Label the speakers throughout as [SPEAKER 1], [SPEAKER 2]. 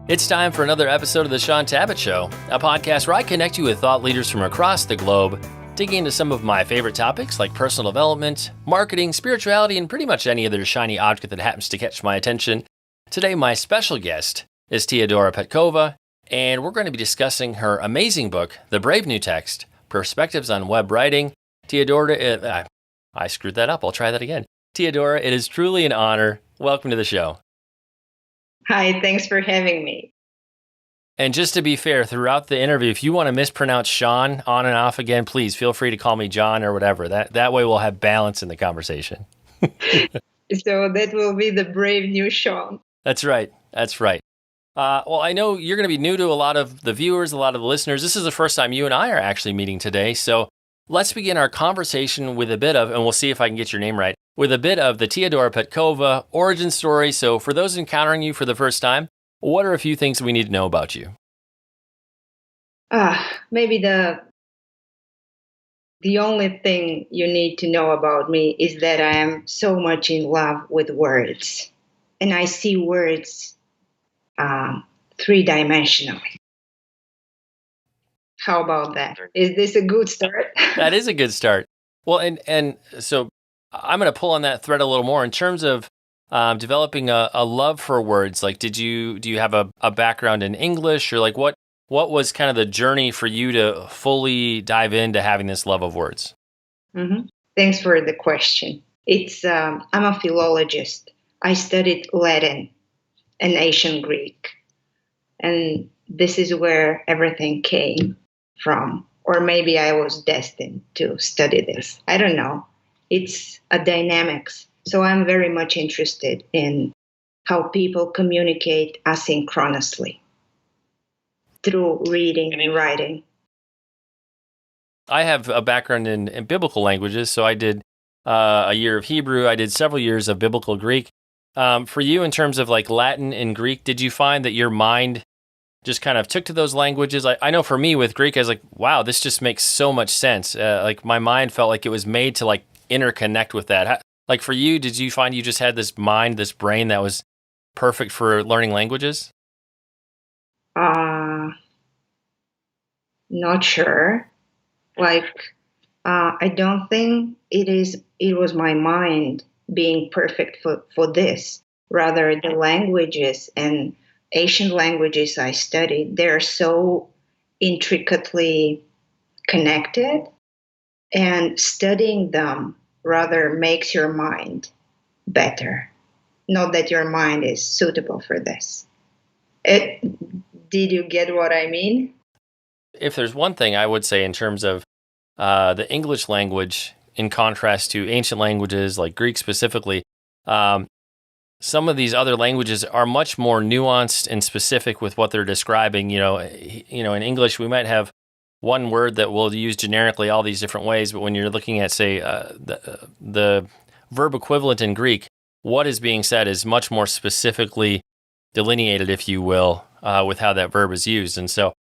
[SPEAKER 1] It's time for another episode of the Shaun Tabatt Show, a podcast where I connect you with thought leaders from across the globe, digging into some of my favorite topics like personal development, marketing, spirituality, and pretty much any other shiny object that happens to catch my attention. Today, my special guest is Teodora Petkova, and we're going to be discussing her amazing book, The Brave New Text, Perspectives on Web Writing. Teodora, I screwed that up. I'll try that again. Teodora, it is truly an honor. Welcome to the show.
[SPEAKER 2] Hi, thanks for having me.
[SPEAKER 1] And just to be fair, throughout the interview, if you want to mispronounce Shaun on and off again, please feel free to call me John or whatever. That way we'll have balance in the conversation.
[SPEAKER 2] So that will be the brave new Shaun.
[SPEAKER 1] That's right. Well, I know you're going to be new to a lot of the viewers, a lot of the listeners. This is the first time you and I are actually meeting today. So let's begin our conversation with a bit of, and we'll see if I can get your name right, with a bit of the Teodora Petkova origin story. So for those encountering you for the first time, what are a few things we need to know about you?
[SPEAKER 2] Maybe the only thing you need to know about me is that I am so much in love with words. And I see words three-dimensionally. How about that? Is this a good start?
[SPEAKER 1] That is a good start. Well, and so I'm going to pull on that thread a little more in terms of developing a love for words. Like, do you have a background in English, or like what was kind of the journey for you to fully dive into having this love of words?
[SPEAKER 2] Mm-hmm. Thanks for the question. It's I'm a philologist. I studied Latin and ancient Greek, and this is where everything came from. Or maybe I was destined to study this. I don't know. It's a dynamics. So I'm very much interested in how people communicate asynchronously through reading and writing.
[SPEAKER 1] I have a background in biblical languages, so I did a year of Hebrew. I did several years of biblical Greek. For you, in terms of like Latin and Greek, did you find that your mind just kind of took to those languages? I know for me with Greek, I was like, wow, this just makes so much sense. Like my mind felt like it was made to like interconnect with that. Like for you, did you find you just had this mind, this brain that was perfect for learning languages?
[SPEAKER 2] Not sure. I don't think it was my mind being perfect for this. Rather, the languages and Asian languages I studied, they're so intricately connected, and studying them rather makes your mind better. Not that your mind is suitable for this. Did you get what I mean?
[SPEAKER 1] If there's one thing I would say in terms of the English language in contrast to ancient languages like Greek specifically, some of these other languages are much more nuanced and specific with what they're describing. You know, in English, we might have one word that we'll use generically all these different ways, but when you're looking at, say, the verb equivalent in Greek, what is being said is much more specifically delineated, if you will, with how that verb is used. And so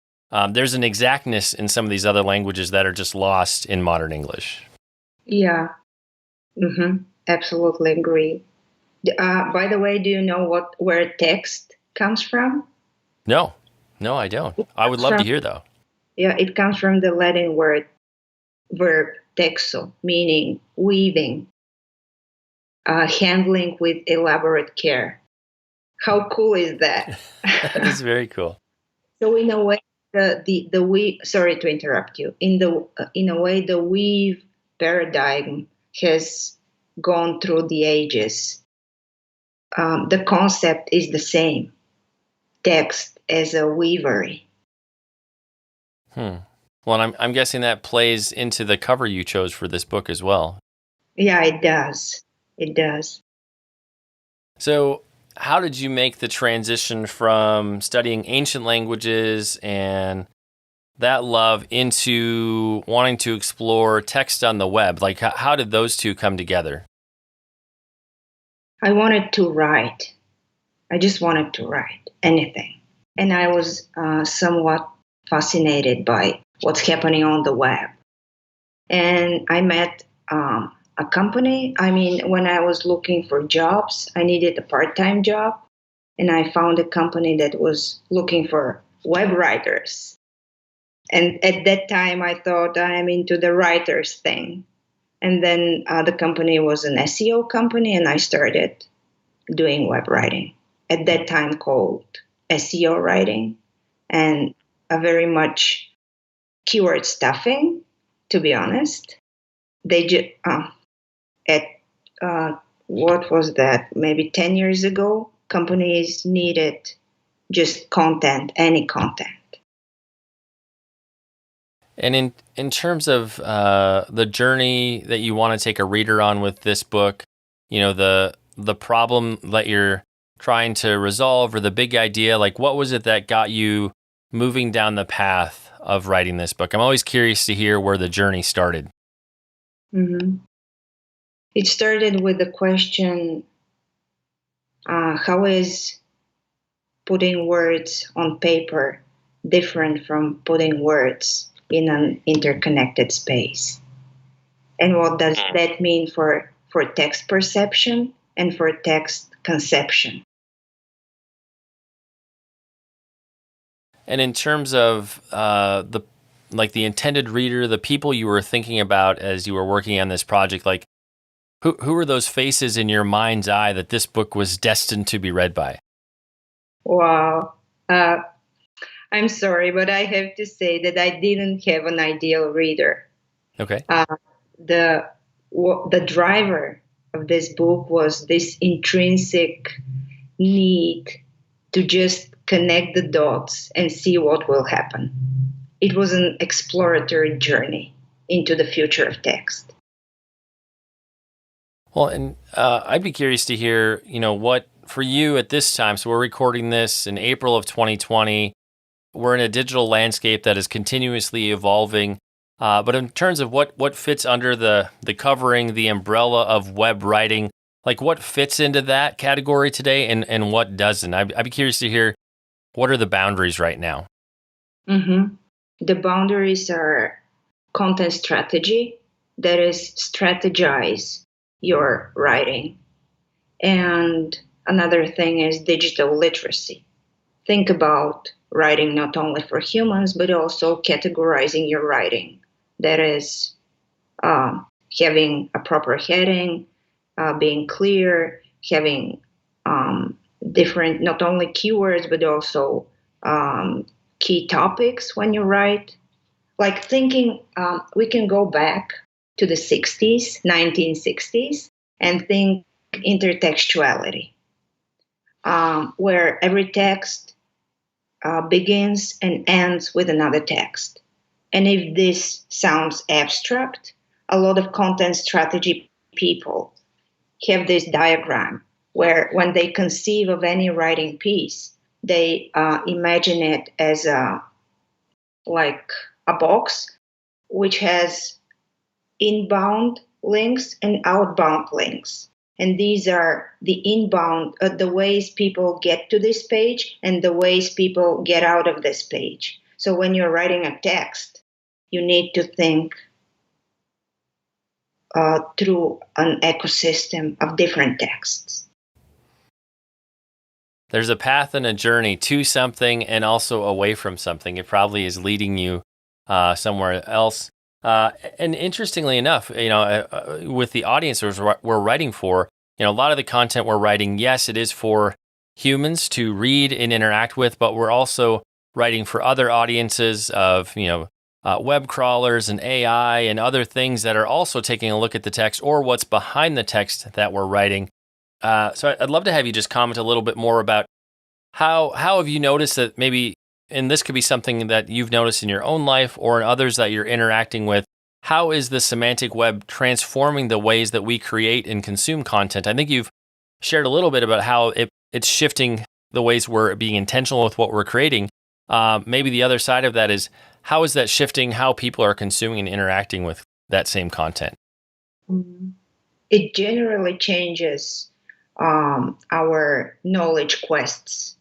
[SPEAKER 1] there's an exactness in some of these other languages that are just lost in modern English.
[SPEAKER 2] Yeah, absolutely agree. By the way, do you know where text comes from?
[SPEAKER 1] No, I don't. I would love to hear, though.
[SPEAKER 2] Yeah, it comes from the Latin verb texo, meaning weaving, handling with elaborate care. How cool is that?
[SPEAKER 1] That is very cool.
[SPEAKER 2] So in a way, the weave. Sorry to interrupt you. In a way, the weave paradigm has gone through the ages. The concept is the same. Text as a weavery.
[SPEAKER 1] Well, I'm guessing that plays into the cover you chose for this book as well.
[SPEAKER 2] Yeah, it does. It does.
[SPEAKER 1] So how did you make the transition from studying ancient languages and that love into wanting to explore text on the web? Like, how did those two come together?
[SPEAKER 2] I wanted to write. I just wanted to write anything. And I was somewhat fascinated by what's happening on the web. And I met a company. I mean, when I was looking for jobs, I needed a part-time job. and I found a company that was looking for web writers. And at that time, I thought I am into the writers thing. And then the company was an SEO company, and I started doing web writing. At that time, called SEO writing, and a very much keyword stuffing. To be honest, they just at what was that? Maybe 10 years ago, companies needed just content, any content.
[SPEAKER 1] And in terms of the journey that you want to take a reader on with this book, the problem that you're trying to resolve or the big idea, like what was it that got you moving down the path of writing this book? I'm always curious to hear where the journey started.
[SPEAKER 2] Mm-hmm. It started with the question, how is putting words on paper different from putting words in an interconnected space? And what does that mean for text perception and for text conception?
[SPEAKER 1] And in terms of the intended reader, the people you were thinking about as you were working on this project, like who were those faces in your mind's eye that this book was destined to be read by?
[SPEAKER 2] Wow. I'm sorry, but I have to say that I didn't have an ideal reader.
[SPEAKER 1] Okay.
[SPEAKER 2] The driver of this book was this intrinsic need to just connect the dots and see what will happen. It was an exploratory journey into the future of text.
[SPEAKER 1] Well, and I'd be curious to hear, what for you at this time. So we're recording this in April of 2020. We're in a digital landscape that is continuously evolving. But in terms of what fits under the covering, the umbrella of web writing, like what fits into that category today and what doesn't? I'd be curious to hear, what are the boundaries right now?
[SPEAKER 2] Mm-hmm. The boundaries are content strategy, that is, strategize your writing. And another thing is digital literacy. Think about writing not only for humans, but also categorizing your writing. That is, having a proper heading, being clear, having different, not only keywords, but also key topics when you write. Like thinking, we can go back to the 60s, 1960s, and think intertextuality, where every text begins and ends with another text. And if this sounds abstract, a lot of content strategy people have this diagram where when they conceive of any writing piece, they imagine it as like a box which has inbound links and outbound links. And these are the inbound, the ways people get to this page and the ways people get out of this page. So when you're writing a text, you need to think through an ecosystem of different texts.
[SPEAKER 1] There's a path and a journey to something and also away from something. It probably is leading you somewhere else. And interestingly enough, with the audience we're writing for, a lot of the content we're writing, yes, it is for humans to read and interact with, but we're also writing for other audiences of, web crawlers and AI and other things that are also taking a look at the text or what's behind the text that we're writing. So I'd love to have you just comment a little bit more about how have you noticed that maybe, and this could be something that you've noticed in your own life or in others that you're interacting with, how is the semantic web transforming the ways that we create and consume content? I think you've shared a little bit about how it's shifting the ways we're being intentional with what we're creating. Maybe the other side of that is, how is that shifting how people are consuming and interacting with that same content?
[SPEAKER 2] It generally changes our knowledge quests.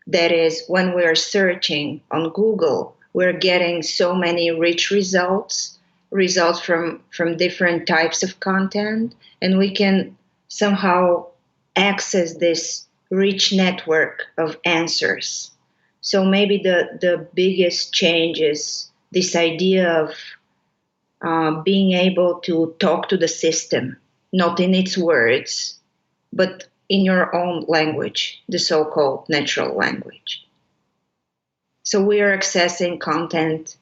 [SPEAKER 2] That is, when we're searching on Google, we're getting so many rich results from different types of content, and we can somehow access this rich network of answers. So maybe the biggest change is this idea of being able to talk to the system, not in its words, but in your own language, the so-called natural language. So we are accessing content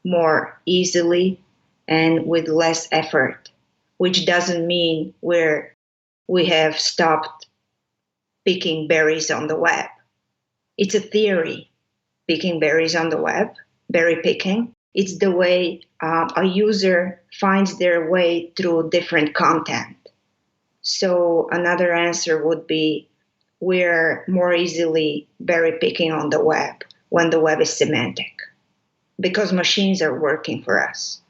[SPEAKER 2] more easily and with less effort, which doesn't mean we have stopped picking berries on the web. It's a theory, picking berries on the web, berry picking. It's the way a user finds their way through different content. So another answer would be we're more easily berry picking on the web when the web is semantic, because machines are working for us.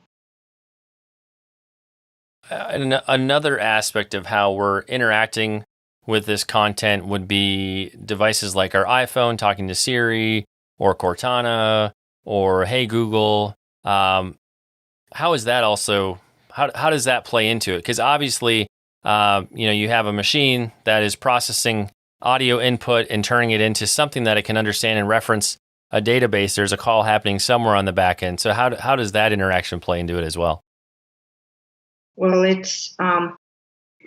[SPEAKER 1] And another aspect of how we're interacting with this content would be devices like our iPhone talking to Siri or Cortana or Hey Google. How is that also? How does that play into it? Because obviously, you have a machine that is processing audio input and turning it into something that it can understand and reference a database. There's a call happening somewhere on the back end. So how does that interaction play into it as well?
[SPEAKER 2] Well, it's I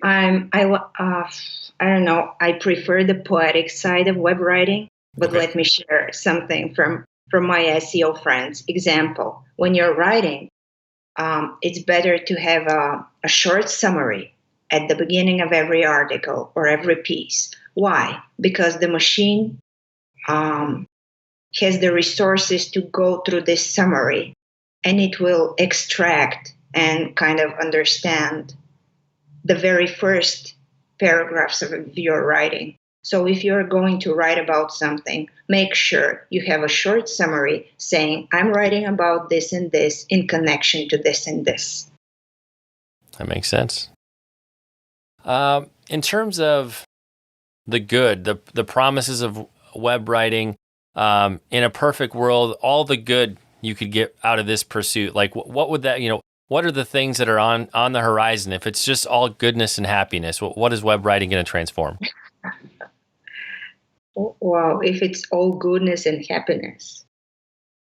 [SPEAKER 2] don't know. I prefer the poetic side of web writing, but
[SPEAKER 1] Okay.
[SPEAKER 2] let me share something from my SEO friends. Example: when you're writing, it's better to have a short summary at the beginning of every article or every piece. Why? Because the machine has the resources to go through this summary, and it will extract and kind of understand the very first paragraphs of your writing. So if you're going to write about something, make sure you have a short summary saying, I'm writing about this and this in connection to this and this.
[SPEAKER 1] That makes sense. In terms of the good, the promises of web writing, in a perfect world, all the good you could get out of this pursuit, like what would that, what are the things that are on the horizon? If it's just all goodness and happiness, what is web writing going to transform?
[SPEAKER 2] Wow, if it's all goodness and happiness.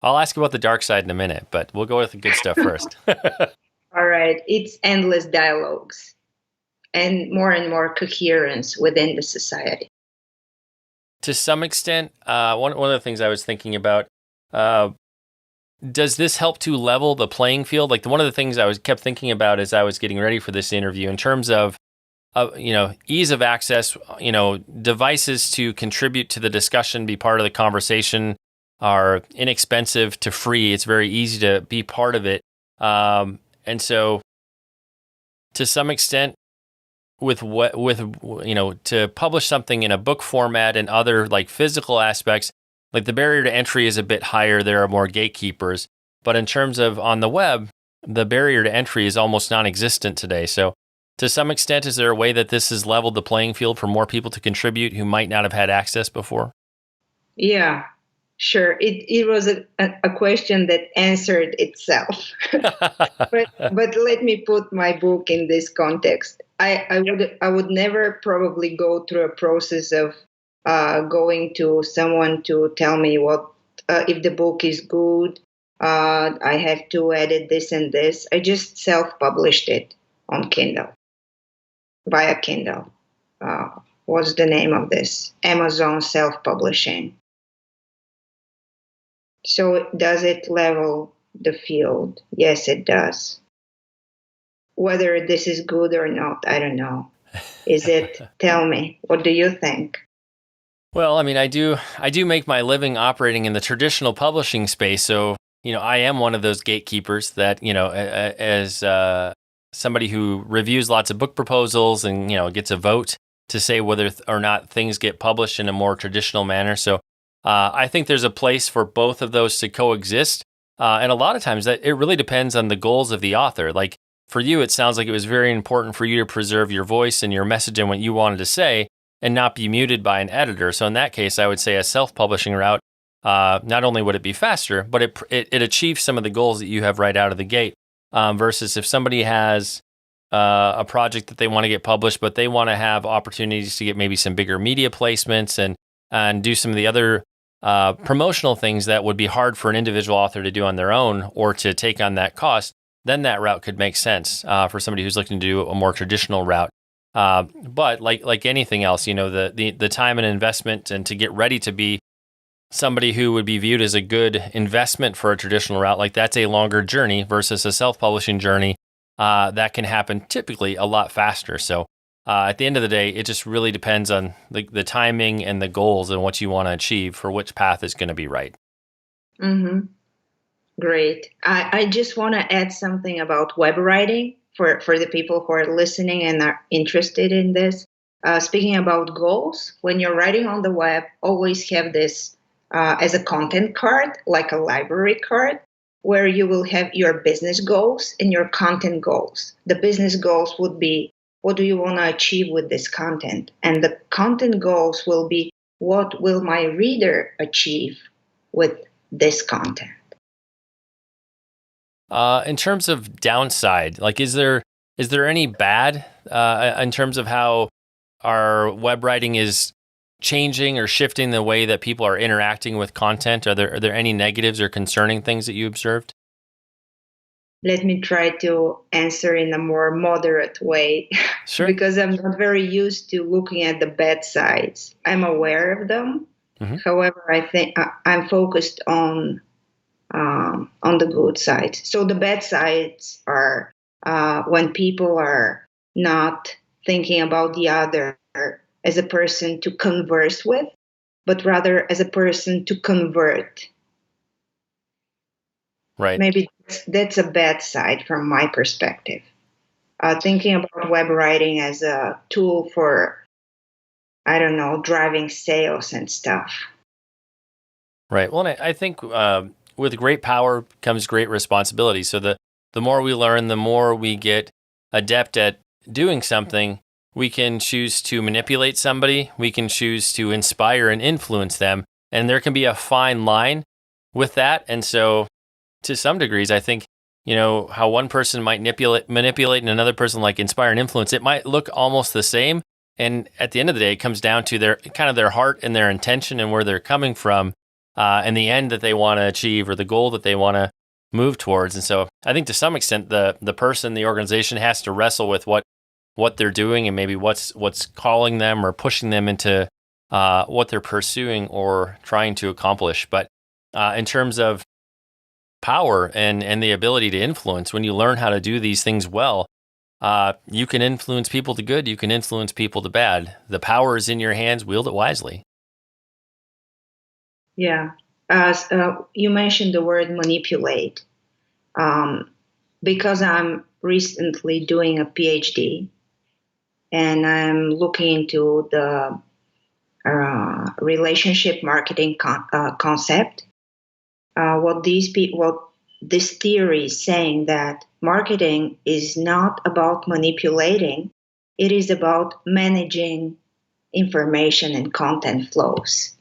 [SPEAKER 1] I'll ask about the dark side in a minute, but we'll go with the good stuff first.
[SPEAKER 2] All right, it's endless dialogues and more coherence within the society.
[SPEAKER 1] To some extent, one of the things I was thinking about, does this help to level the playing field? Like one of the things I kept thinking about as I was getting ready for this interview, in terms of ease of access, devices to contribute to the discussion, be part of the conversation, are inexpensive to free. It's very easy to be part of it. And so to some extent, to publish something in a book format and other like physical aspects, like the barrier to entry is a bit higher. There are more gatekeepers. But in terms of on the web, the barrier to entry is almost non-existent today. So to some extent, is there a way that this has leveled the playing field for more people to contribute who might not have had access before?
[SPEAKER 2] Yeah, sure. It was a question that answered itself. but let me put my book in this context. I would never probably go through a process of going to someone to tell me what if the book is good. I have to edit this and this. I just self-published it on Kindle, via Kindle. What's the name of this? Amazon self-publishing. So does it level the field? Yes, it does. Whether this is good or not, I don't know. Is it? Tell me. What do you think?
[SPEAKER 1] Well, I mean, I do make my living operating in the traditional publishing space. So, I am one of those gatekeepers that, as somebody who reviews lots of book proposals and, gets a vote to say whether or not things get published in a more traditional manner. So I think there's a place for both of those to coexist. And a lot of times that it really depends on the goals of the author. Like for you, it sounds like it was very important for you to preserve your voice and your message and what you wanted to say and not be muted by an editor. So in that case, I would say a self-publishing route, not only would it be faster, but it achieves some of the goals that you have right out of the gate. Versus if somebody has a project that they want to get published, but they want to have opportunities to get maybe some bigger media placements and do some of the other promotional things that would be hard for an individual author to do on their own or to take on that cost, then that route could make sense for somebody who's looking to do a more traditional route. But like anything else, the time and investment and to get ready to be somebody who would be viewed as a good investment for a traditional route, like that's a longer journey versus a self-publishing journey that can happen typically a lot faster. So at the end of the day, it just really depends on the timing and the goals and what you want to achieve for which path is going to be right.
[SPEAKER 2] Mm-hmm. Great. I just want to add something about web writing for the people who are listening and are interested in this. Speaking about goals, when you're writing on the web, always have this as a content card, like a library card, where you will have your business goals and your content goals. The business goals would be, what do you want to achieve with this content? And the content goals will be, what will my reader achieve with this content?
[SPEAKER 1] In terms of downside, like is there any bad in terms of how our web writing is changing or shifting the way that people are interacting with content? Are there any negatives or concerning things that you observed?
[SPEAKER 2] Let me try to answer in a more moderate way.
[SPEAKER 1] Sure.
[SPEAKER 2] Because I'm not very used to looking at the bad sides. I'm aware of them. Mm-hmm. However, I think I'm focused on the good side. So the bad sides are when people are not thinking about the other as a person to converse with, but rather as a person to convert.
[SPEAKER 1] Right.
[SPEAKER 2] Maybe that's a bad side from my perspective. Thinking about web writing as a tool for, I don't know, driving sales and stuff.
[SPEAKER 1] Right. Well, I think with great power comes great responsibility. So the more we learn, the more we get adept at doing something, we can choose to manipulate somebody. We can choose to inspire and influence them. And there can be a fine line with that. And so to some degrees, I think, how one person might manipulate and another person like inspire and influence, it might look almost the same. And at the end of the day, it comes down to their heart and their intention and where they're coming from and the end that they want to achieve or the goal that they want to move towards. And so I think to some extent, the person, the organization has to wrestle with what they're doing and maybe what's calling them or pushing them into what they're pursuing or trying to accomplish. But in terms of power and the ability to influence, when you learn how to do these things well, you can influence people to good, you can influence people to bad. The power is in your hands, wield it wisely.
[SPEAKER 2] Yeah. You mentioned the word manipulate. Because I'm recently doing a PhD and I'm looking into the relationship marketing concept. What this theory is saying that marketing is not about manipulating, it is about managing information and content flows.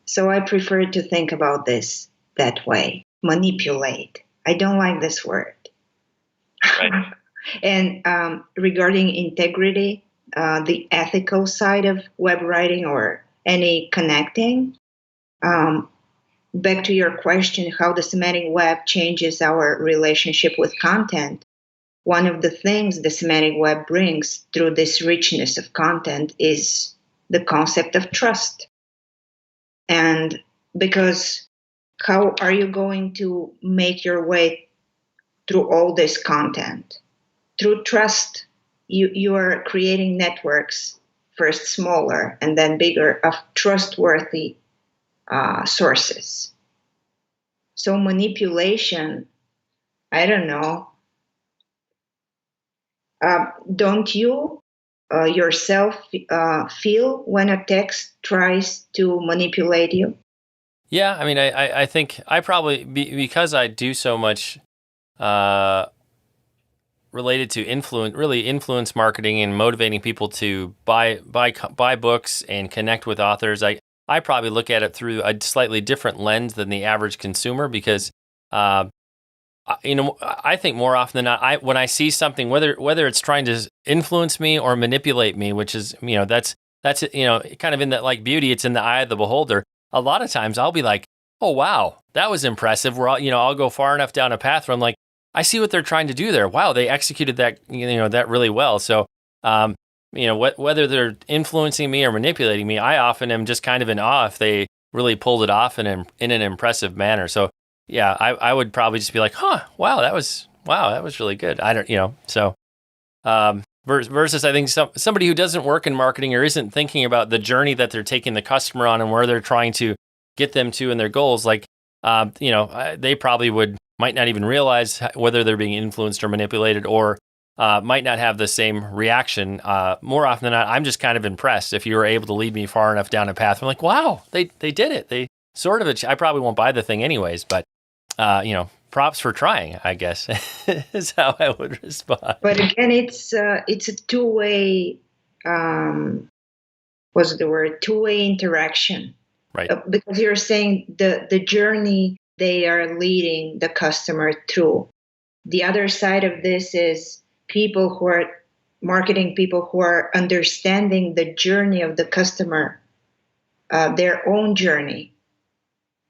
[SPEAKER 2] So I prefer to think about this that way, manipulate. I don't like this word.
[SPEAKER 1] Right.
[SPEAKER 2] And regarding integrity, the ethical side of web writing or any connecting, back to your question, how the semantic web changes our relationship with content. One of the things the semantic web brings through this richness of content is the concept of trust. And because how are you going to make your way through all this content? Through trust. You are creating networks, first smaller and then bigger, of trustworthy sources. So manipulation, I don't know. Don't you yourself feel when a text tries to manipulate you?
[SPEAKER 1] Yeah, I mean, I think I probably, because I do so much related to influence marketing and motivating people to buy books and connect with authors, I probably look at it through a slightly different lens than the average consumer because I think more often than not, when I see something, whether it's trying to influence me or manipulate me, which is, that's kind of in that like beauty, it's in the eye of the beholder. A lot of times I'll be like, oh wow, that was impressive. I'll go far enough down a path where I'm like, I see what they're trying to do there. Wow, they executed that, that really well. So, whether they're influencing me or manipulating me, I often am just kind of in awe if they really pulled it off in an impressive manner. So, yeah, I would probably just be like, wow, that was really good. I don't, so versus I think somebody who doesn't work in marketing or isn't thinking about the journey that they're taking the customer on and where they're trying to get them to and their goals, like, they probably might not even realize whether they're being influenced or manipulated, or might not have the same reaction. More often than not, I'm just kind of impressed if you were able to lead me far enough down a path. I'm like, wow, they did it. They sort of, I probably won't buy the thing anyways, but, props for trying, I guess, is how I would respond.
[SPEAKER 2] But again, it's a two-way, what's the word? Two-way interaction.
[SPEAKER 1] Right.
[SPEAKER 2] Because you're saying the journey they are leading the customer through. The other side of this is marketing people who are understanding the journey of the customer, their own journey.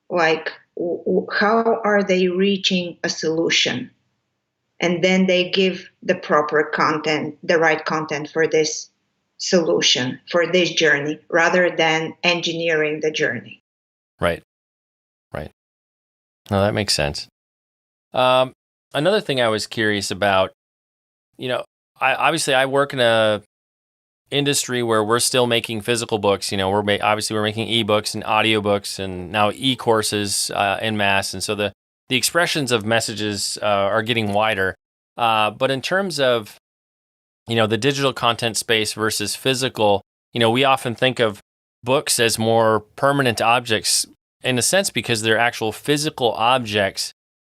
[SPEAKER 2] Like, how are they reaching a solution? And then they give the proper content, the right content for this solution, for this journey, rather than engineering the journey.
[SPEAKER 1] Right. No, that makes sense. Another thing I was curious about, I work in a industry where we're still making physical books. We're making ebooks and audiobooks and now e-courses en masse. And so the expressions of messages are getting wider. But in terms of, the digital content space versus physical, we often think of books as more permanent objects in a sense because they're actual physical objects.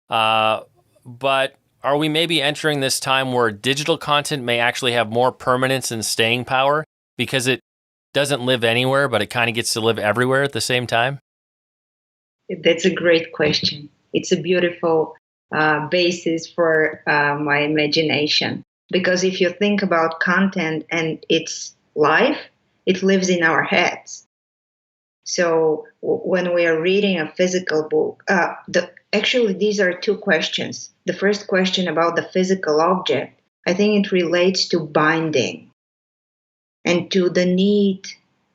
[SPEAKER 1] But are we maybe entering this time where digital content may actually have more permanence and staying power because it doesn't live anywhere, but it kind of gets to live everywhere at the same time?
[SPEAKER 2] That's a great question. It's a beautiful basis for my imagination. Because if you think about content and its life, it lives in our heads. So when we are reading a physical book, actually these are two questions. The first question about the physical object, I think it relates to binding and to the need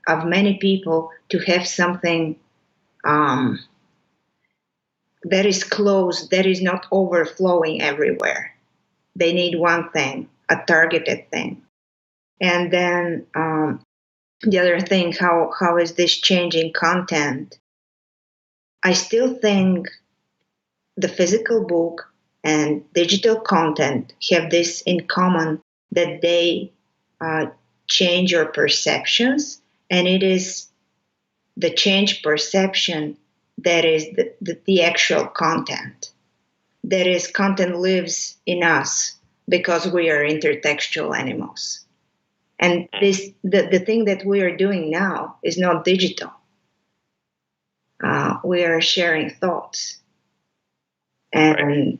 [SPEAKER 2] of many people to have something that is close, that is not overflowing everywhere. They need one thing, a targeted thing. And then the other thing, how is this changing content? I still think the physical book and digital content have this in common, that they change your perceptions, and it is the change perception that is the actual content. That is, content lives in us because we are intertextual animals. And the thing that we are doing now is not digital. We are sharing thoughts. And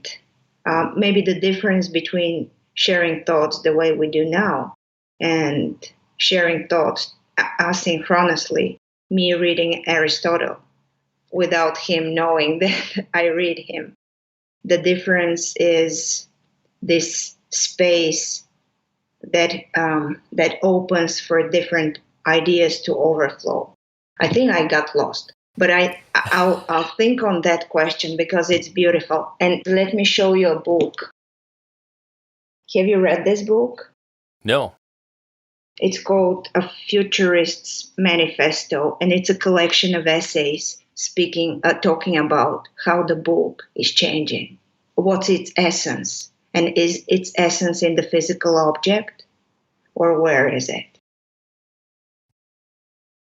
[SPEAKER 2] maybe the difference between sharing thoughts the way we do now and sharing thoughts asynchronously, me reading Aristotle without him knowing that I read him. The difference is this space that opens for different ideas to overflow. I think I got lost, but I'll think on that question because it's beautiful. And let me show you a book. Have you read this book?
[SPEAKER 1] No.
[SPEAKER 2] It's called A Futurist's Manifesto, and it's a collection of essays talking about how the book is changing. What's its essence? And is its essence in the physical object, or where is it?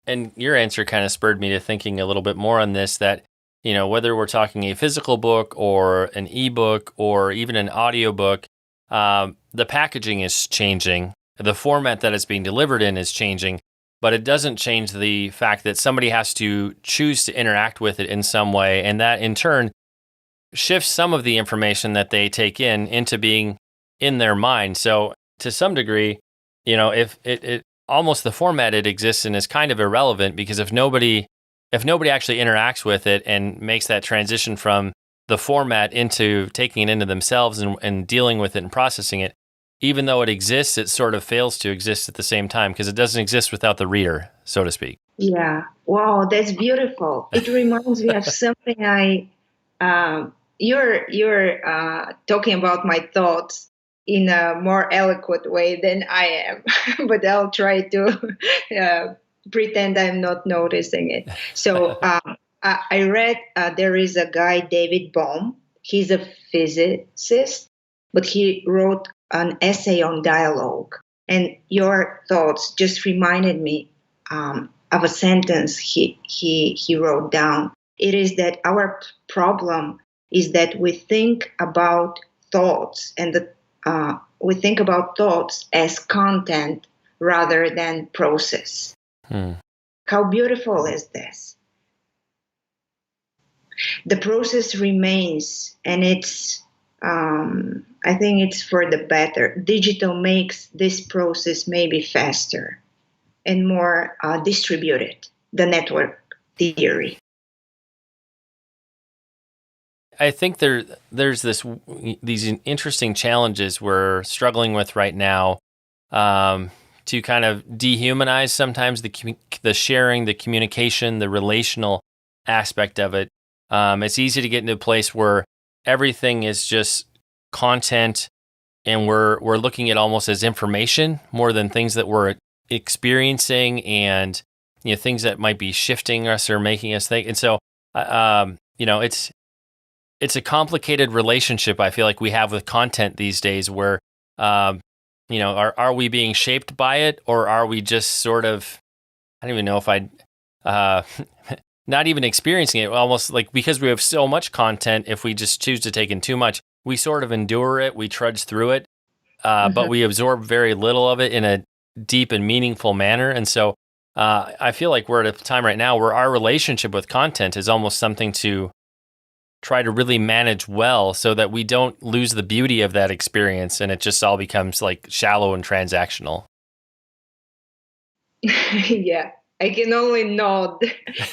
[SPEAKER 1] And your answer kind of spurred me to thinking a little bit more on this, that, whether we're talking a physical book or an ebook or even an audiobook, the packaging is changing. The format that it's being delivered in is changing, but it doesn't change the fact that somebody has to choose to interact with it in some way. And that in turn shifts some of the information that they take in into being in their mind. So to some degree, if it almost the format it exists in is kind of irrelevant, because if nobody actually interacts with it and makes that transition from the format into taking it into themselves and dealing with it and processing it, even though it exists, it sort of fails to exist at the same time because it doesn't exist without the reader, so to speak.
[SPEAKER 2] Yeah. Wow, that's beautiful. It reminds me of something you're talking about my thoughts in a more eloquent way than I am, but I'll try to pretend I'm not noticing it. So I read there is a guy, David Bohm. He's a physicist, but he wrote an essay on dialogue. And your thoughts just reminded me of a sentence he wrote down. It is that our problem is that we think about thoughts we think about thoughts as content rather than process. How beautiful is this? The process remains, and it's I think it's for the better. Digital makes this process maybe faster and more distributed, the network theory.
[SPEAKER 1] I think there's these interesting challenges we're struggling with right now, to kind of dehumanize sometimes the sharing, the communication, the relational aspect of it. It's easy to get into a place where everything is just content, and we're looking at almost as information more than things that we're experiencing, and things that might be shifting us or making us think. And so, it's a complicated relationship I feel like we have with content these days, where are we being shaped by it, or are we just sort of, I don't even know if not even experiencing it, almost like, because we have so much content, if we just choose to take in too much, we sort of endure it, we trudge through it, but we absorb very little of it in a deep and meaningful manner. And so I feel like we're at a time right now where our relationship with content is almost something to try to really manage well, so that we don't lose the beauty of that experience and it just all becomes like shallow and transactional.
[SPEAKER 2] Yeah, I can only nod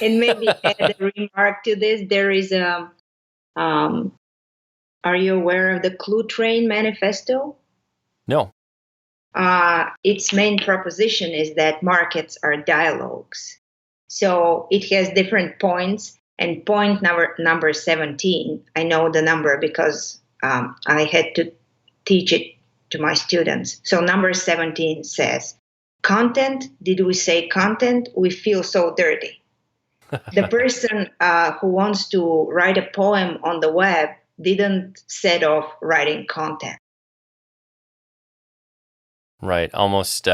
[SPEAKER 2] and maybe add a remark to this. There is are you aware of the Clue Train Manifesto?
[SPEAKER 1] No.
[SPEAKER 2] Its main proposition is that markets are dialogues. So it has different points, and point number 17, I know the number because I had to teach it to my students. So number 17 says, content, did we say content? We feel so dirty. The person who wants to write a poem on the web didn't set off writing content.
[SPEAKER 1] Right. Almost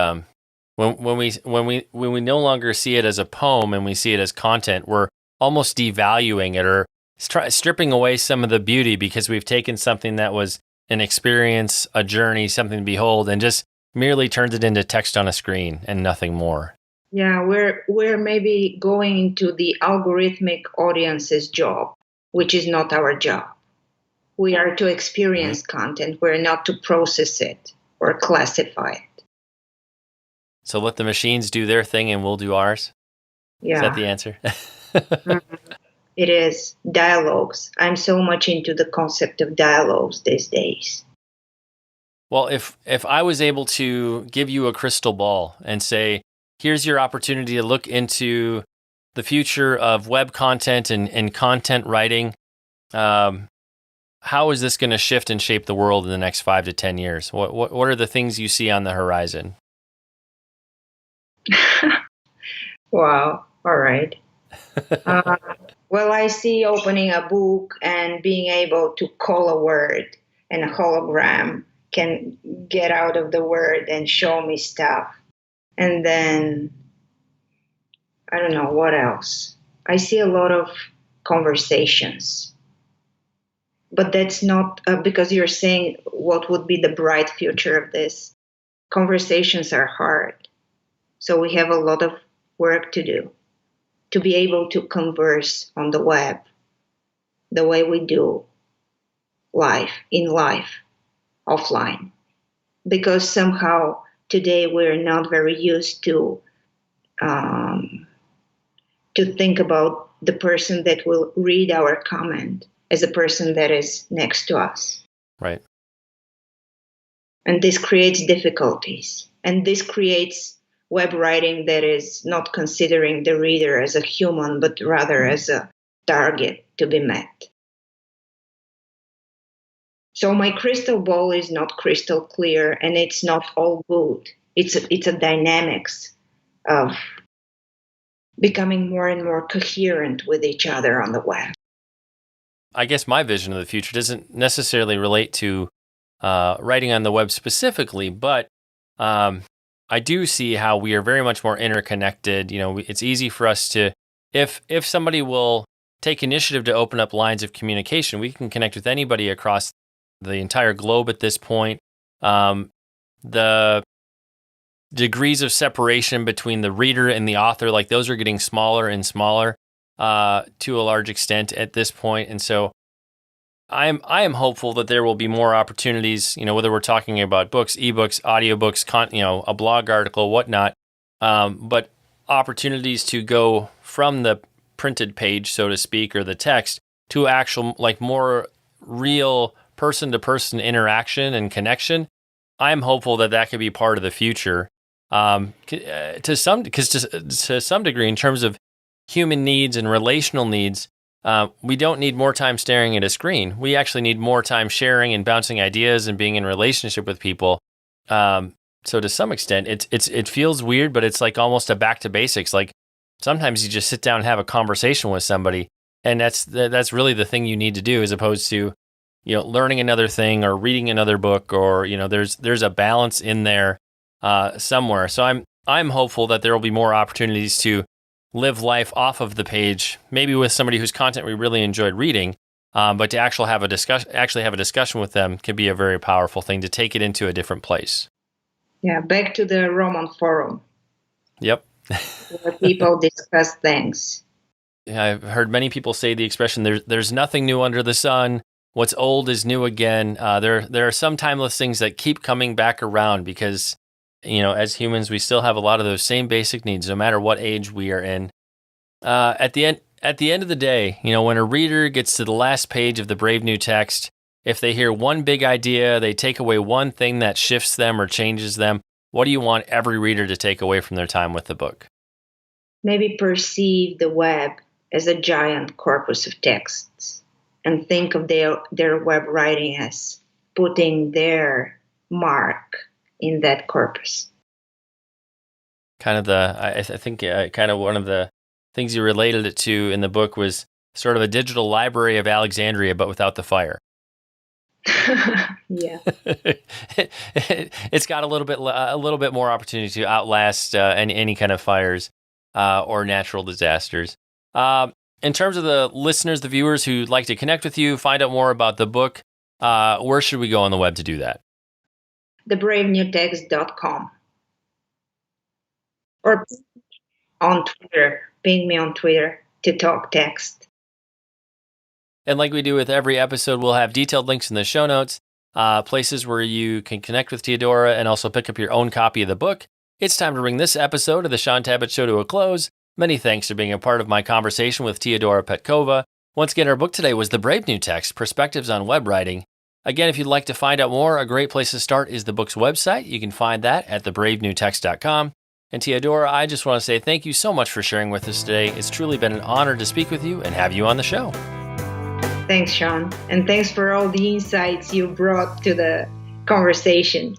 [SPEAKER 1] when we no longer see it as a poem and we see it as content, we're almost devaluing it, or stripping away some of the beauty, because we've taken something that was an experience, a journey, something to behold, and just merely turned it into text on a screen and nothing more.
[SPEAKER 2] Yeah, we're maybe going into the algorithmic audience's job, which is not our job. We are to experience content. We're not to process it or classify it.
[SPEAKER 1] So let the machines do their thing and we'll do ours?
[SPEAKER 2] Yeah.
[SPEAKER 1] Is that the answer?
[SPEAKER 2] It is dialogues. I'm so much into the concept of dialogues these days.
[SPEAKER 1] Well, if I was able to give you a crystal ball and say, here's your opportunity to look into the future of web content and content writing, how is this going to shift and shape the world in the next 5 to 10 years? What are the things you see on the horizon?
[SPEAKER 2] Wow. All right. Well, I see opening a book and being able to call a word, and a hologram can get out of the word and show me stuff. And then, I don't know what else. I see a lot of conversations. But that's not because you're saying what would be the bright future of this. Conversations are hard. So we have a lot of work to do to be able to converse on the web the way we do in life, offline. Because somehow today we're not very used to think about the person that will read our comment as a person that is next to us.
[SPEAKER 1] Right.
[SPEAKER 2] And this creates difficulties. And this creates web writing that is not considering the reader as a human, but rather as a target to be met. So my crystal ball is not crystal clear, and it's not all good. It's a dynamics of becoming more and more coherent with each other on the web.
[SPEAKER 1] I guess my vision of the future doesn't necessarily relate to writing on the web specifically, but I do see how we are very much more interconnected. It's easy for us to, if somebody will take initiative to open up lines of communication, we can connect with anybody across the entire globe at this point. The degrees of separation between the reader and the author, like those are getting smaller and smaller to a large extent at this point. And so I am hopeful that there will be more opportunities, whether we're talking about books, ebooks, audiobooks, a blog article, whatnot, but opportunities to go from the printed page, so to speak, or the text to actual, like, more real person-to-person interaction and connection. I'm hopeful that could be part of the future to some degree in terms of human needs and relational needs. We don't need more time staring at a screen. We actually need more time sharing and bouncing ideas and being in relationship with people. So to some extent, it feels weird, but it's like almost a back to basics. Like sometimes you just sit down and have a conversation with somebody, and that's really the thing you need to do, as opposed to learning another thing or reading another book, or there's a balance in there somewhere. So I'm hopeful that there will be more opportunities to live life off of the page, maybe with somebody whose content we really enjoyed reading, but to actually have a discussion with them can be a very powerful thing to take it into a different place.
[SPEAKER 2] Yeah, back to the Roman Forum.
[SPEAKER 1] Yep.
[SPEAKER 2] Where people discuss things.
[SPEAKER 1] Yeah, I've heard many people say the expression, there's nothing new under the sun. What's old is new again. There are some timeless things that keep coming back around because, as humans, we still have a lot of those same basic needs, no matter what age we are in. At the end of the day, when a reader gets to the last page of the brave new text, if they hear one big idea, they take away one thing that shifts them or changes them, what do you want every reader to take away from their time with the book?
[SPEAKER 2] Maybe perceive the web as a giant corpus of texts and think of their web writing as putting their mark in that corpus.
[SPEAKER 1] I think kind of one of the things you related it to in the book was sort of a digital library of Alexandria, but without the fire.
[SPEAKER 2] Yeah.
[SPEAKER 1] It's got a little bit more opportunity to outlast any kind of fires or natural disasters. In terms of the listeners, the viewers who'd like to connect with you, find out more about the book, where should we go on the web to do that?
[SPEAKER 2] thebravenewtext.com. Or on Twitter. Ping me on Twitter to talk text.
[SPEAKER 1] And like we do with every episode, we'll have detailed links in the show notes, places where you can connect with Teodora and also pick up your own copy of the book. It's time to bring this episode of the Shaun Tabatt Show to a close. Many thanks for being a part of my conversation with Teodora Petkova. Once again, our book today was The Brave New Text, Perspectives on Web Writing. Again, if you'd like to find out more, a great place to start is the book's website. You can find that at thebravenewtext.com. And Teodora, I just want to say thank you so much for sharing with us today. It's truly been an honor to speak with you and have you on the show.
[SPEAKER 2] Thanks, Shaun. And thanks for all the insights you brought to the conversation.